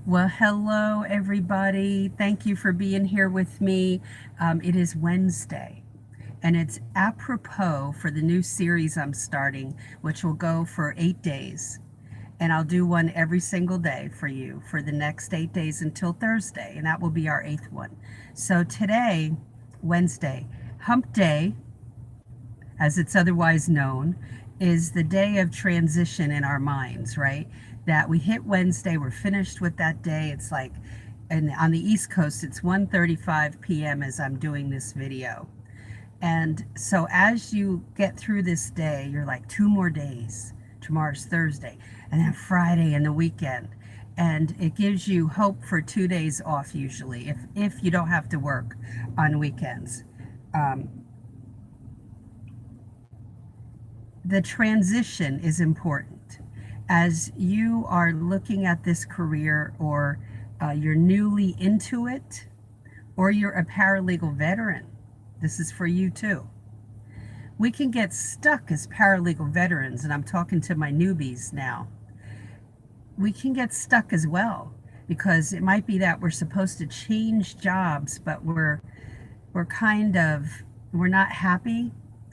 Well, hello, everybody. Thank you for being here with me. It is Wednesday, and it's apropos for the new series I'm starting, which will go for 8 days. And I'll do one every single day for you for the next 8 days until Thursday, and that will be our eighth one. So today, Wednesday, Hump Day, as it's otherwise known, is the day of transition in our minds, right? That we hit Wednesday, we're finished with that day. It's like, and on the East Coast, it's 1:35 p.m. as I'm doing this video. And so as you get through this day, you're like, 2 more days. Tomorrow's Thursday, and then Friday and the weekend. And it gives you hope for 2 days off usually, if you don't have to work on weekends. Um, the transition is important as you are looking at this career, or you're newly into it, or you're a paralegal veteran. This is for you too. We can get stuck as paralegal veterans, and I'm talking to my newbies now. We can get stuck as well, because it might be that we're supposed to change jobs, but we're not happy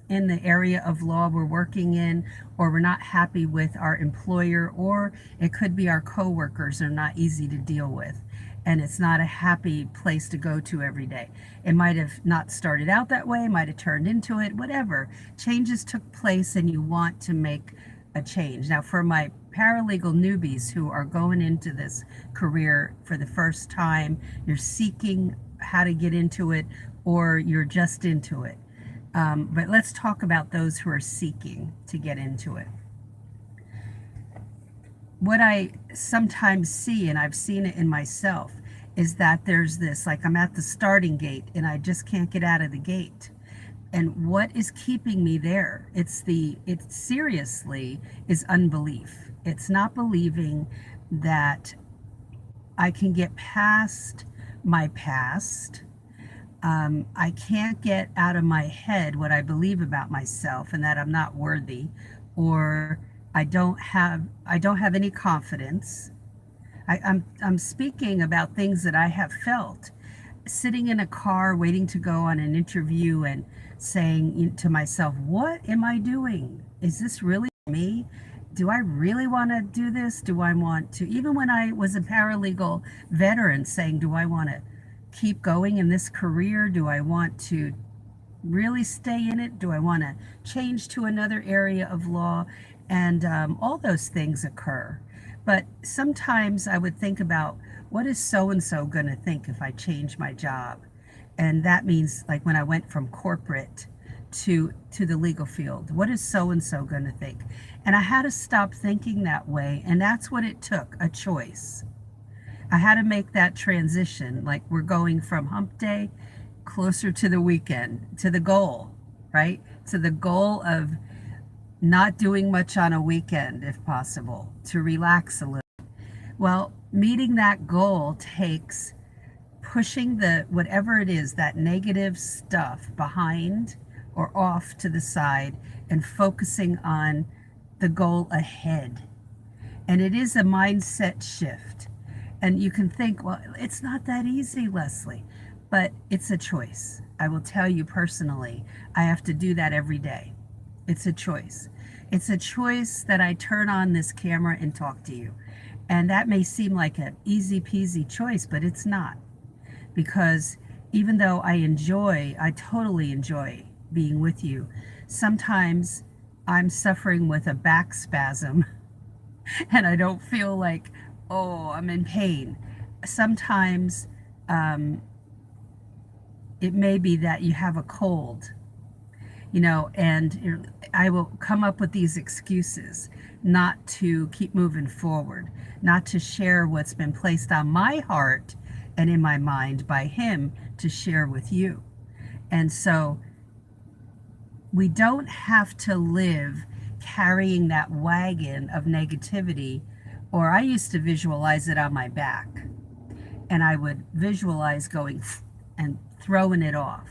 in the area of law we're working in, or we're not happy with our employer, or it could be our coworkers are not easy to deal with, and it's not a happy place to go to every day. It might have not started out that way, might have turned into it, whatever. Changes took place and you want to make a change. Now, for my paralegal newbies who are going into this career for the first time, you're seeking how to get into it, or you're just into it. But let's talk about those who are seeking to get into it. What I sometimes see, and I've seen it in myself, is that there's this, like, I'm at the starting gate and I just can't get out of the gate. And what is keeping me there? It seriously is unbelief. It's not believing that I can get past my past. I can't get out of my head what I believe about myself, and that I'm not worthy, or I don't have any confidence. I'm speaking about things that I have felt, sitting in a car waiting to go on an interview and saying to myself, what am I doing? Is this really me? Do I really want to do this? Do I want to, even when I was a paralegal veteran, saying, do I want to keep going in this career? Do I want to really stay in it? Do I want to change to another area of law? And all those things occur. But sometimes I would think about, what is so-and-so going to think if I change my job? And that means, like, when I went from corporate to the legal field, what is so-and-so going to think? And I had to stop thinking that way. And that's what it took, a choice. I had to make that transition. Like, we're going from hump day closer to the weekend, to the goal, right? To the goal of not doing much on a weekend, if possible, to relax a little. Well, meeting that goal takes pushing whatever it is, that negative stuff, behind or off to the side, and focusing on the goal ahead. And it is a mindset shift. And you can think, well, it's not that easy, Leslie, but it's a choice. I will tell you personally, I have to do that every day. It's a choice. It's a choice that I turn on this camera and talk to you. And that may seem like an easy peasy choice, but it's not. Because even though I totally enjoy being with you, sometimes I'm suffering with a back spasm and I don't feel like, oh, I'm in pain. Sometimes it may be that you have a cold, and I will come up with these excuses not to keep moving forward, not to share what's been placed on my heart and in my mind by him to share with you. And so we don't have to live carrying that wagon of negativity, or I used to visualize it on my back, and I would visualize going and throwing it off.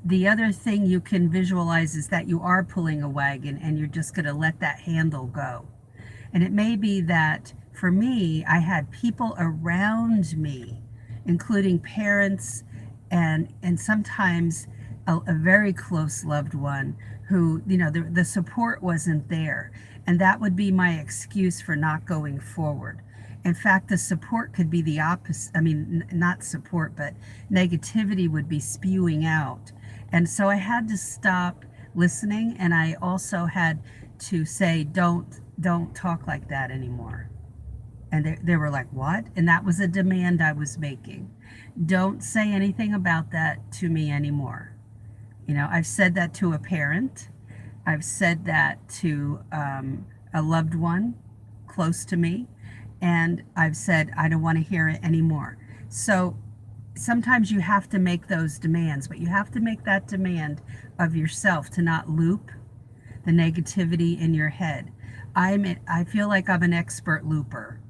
The other thing you can visualize is that you are pulling a wagon and you're just going to let that handle go. And it may be that For me, I had people around me, including parents and sometimes a very close loved one who, the support wasn't there. And that would be my excuse for not going forward. In fact, the support could be the opposite. I mean, not support, but negativity would be spewing out. And so I had to stop listening, and I also had to say, don't talk like that anymore. And they were like, what? And that was a demand I was making. Don't say anything about that to me anymore. I've said that to a parent. I've said that to a loved one close to me. And I've said, I don't want to hear it anymore. So sometimes you have to make those demands, but you have to make that demand of yourself to not loop the negativity in your head. I feel like I'm an expert looper.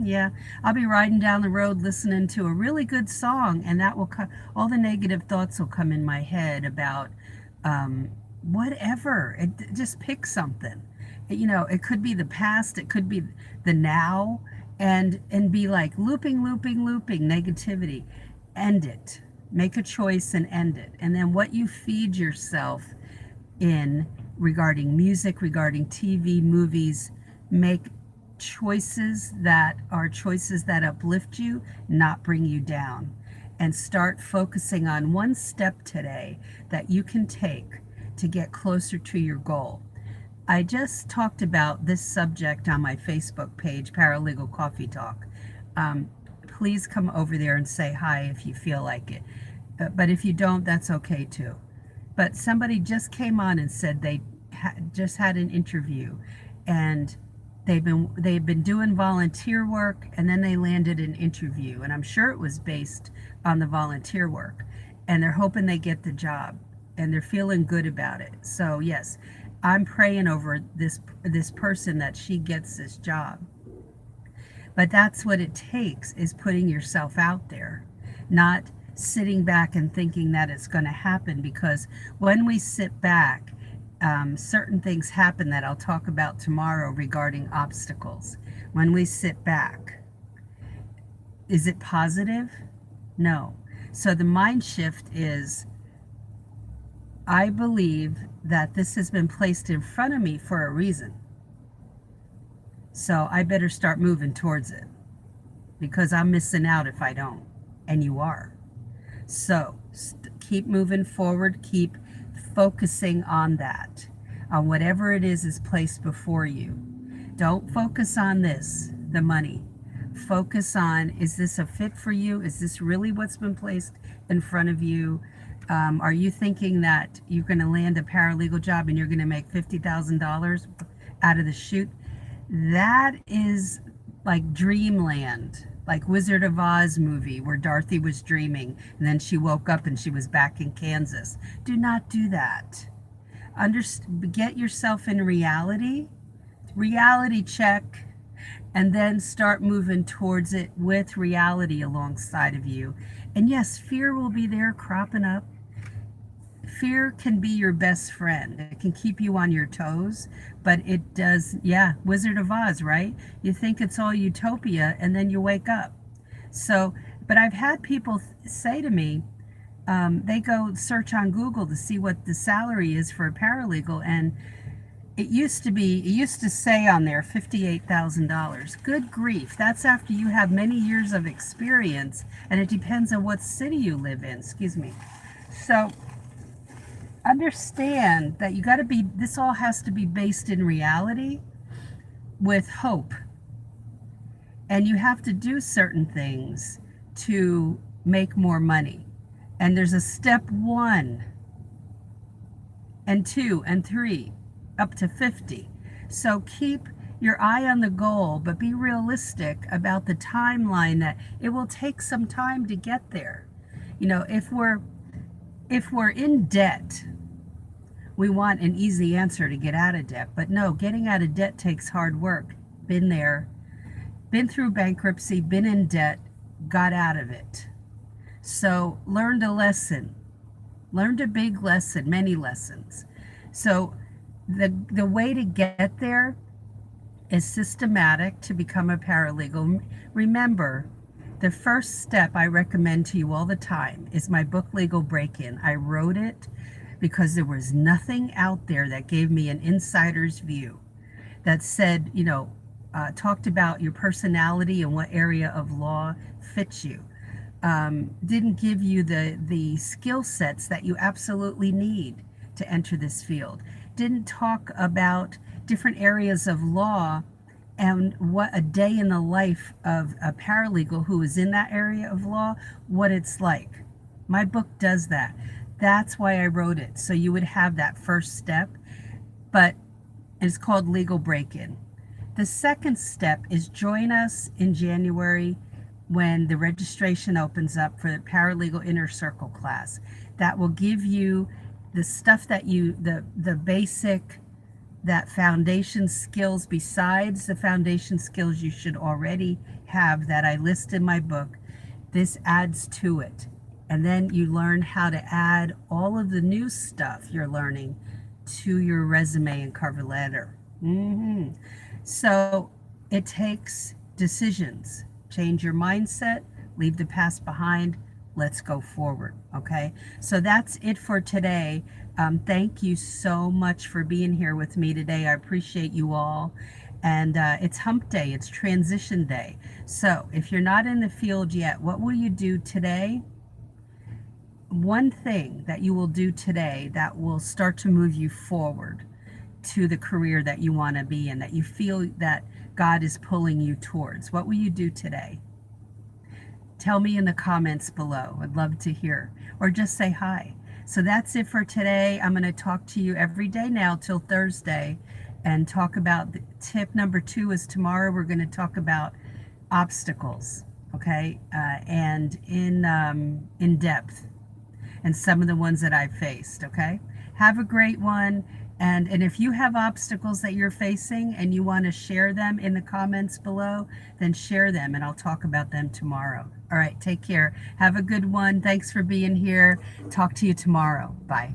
Yeah, I'll be riding down the road listening to a really good song, and that will all the negative thoughts will come in my head about whatever. Just pick something. It could be the past, it could be the now, and be like looping negativity. End it. Make a choice and end it. And then what you feed yourself in regarding music, regarding TV, movies, make choices that are choices that uplift you, not bring you down. And start focusing on one step today that you can take to get closer to your goal. I just talked about this subject on my Facebook page, Paralegal Coffee Talk. Please come over there and say hi if you feel like it. But if you don't, that's okay too. But somebody just came on and said they just had an interview, and they've been doing volunteer work, and then they landed an interview, and I'm sure it was based on the volunteer work, and they're hoping they get the job, and they're feeling good about it. So yes, I'm praying over this person that she gets this job. But that's what it takes, is putting yourself out there, not sitting back and thinking that it's going to happen. Because when we sit back, certain things happen that I'll talk about tomorrow regarding obstacles. When we sit back, is it positive? No. So the mind shift is, I believe that this has been placed in front of me for a reason. So I better start moving towards it, because I'm missing out if I don't. And you are. So keep moving forward. Keep focusing on that, on whatever it is placed before you. Don't focus on the money. Focus on, is this a fit for you? Is this really what's been placed in front of you? Are you thinking that you're going to land a paralegal job and you're going to make $50,000 out of the chute? That is like dreamland, like Wizard of Oz movie where Dorothy was dreaming and then she woke up and she was back in Kansas. Do not do that. Get yourself in reality check, and then start moving towards it with reality alongside of you. And yes, fear will be there cropping up. Fear can be your best friend. It can keep you on your toes, but it does, yeah, Wizard of Oz, right? You think it's all utopia, and then you wake up. So, but I've had people say to me, they go search on Google to see what the salary is for a paralegal, and it used to say on there $58,000. Good grief. That's after you have many years of experience, and it depends on what city you live in. Excuse me. So understand that this all has to be based in reality with hope. And you have to do certain things to make more money. And there's a step 1 and 2 and 3 up to 50. So keep your eye on the goal, but be realistic about the timeline, that it will take some time to get there. If we're in debt, we want an easy answer to get out of debt. But no, getting out of debt takes hard work. Been there, been through bankruptcy, been in debt, got out of it. So learned a lesson, learned a big lesson, many lessons. So the way to get there is systematic to become a paralegal. Remember, the first step I recommend to you all the time is my book, Legal Break-In. I wrote it because there was nothing out there that gave me an insider's view that said, talked about your personality and what area of law fits you. Didn't give you the skill sets that you absolutely need to enter this field. Didn't talk about different areas of law and what a day in the life of a paralegal who is in that area of law, what it's like. My book does that. That's why I wrote it. So you would have that first step, but it's called Legal Break-In. The second step is join us in January when the registration opens up for the Paralegal Inner Circle class. That will give you the stuff that the basic, that foundation skills besides the foundation skills you should already have that I list in my book. This adds to it. And then you learn how to add all of the new stuff you're learning to your resume and cover letter. So it takes decisions. Change your mindset, leave the past behind, let's go forward, okay? So that's it for today. Thank you so much for being here with me today. I appreciate you all. And it's hump day, it's transition day. So if you're not in the field yet, what will you do today? One thing that you will do today that will start to move you forward to the career that you want to be in, that you feel that God is pulling you towards. What will you do today? Tell me in the comments below. I'd love to hear. Or just say hi. So that's it for today. I'm going to talk to you every day now till Thursday and talk about tip number 2 is tomorrow we're going to talk about obstacles, okay, and in depth, and some of the ones that I've faced, okay? Have a great one. And if you have obstacles that you're facing and you want to share them in the comments below, then share them and I'll talk about them tomorrow. All right, take care. Have a good one. Thanks for being here. Talk to you tomorrow. Bye.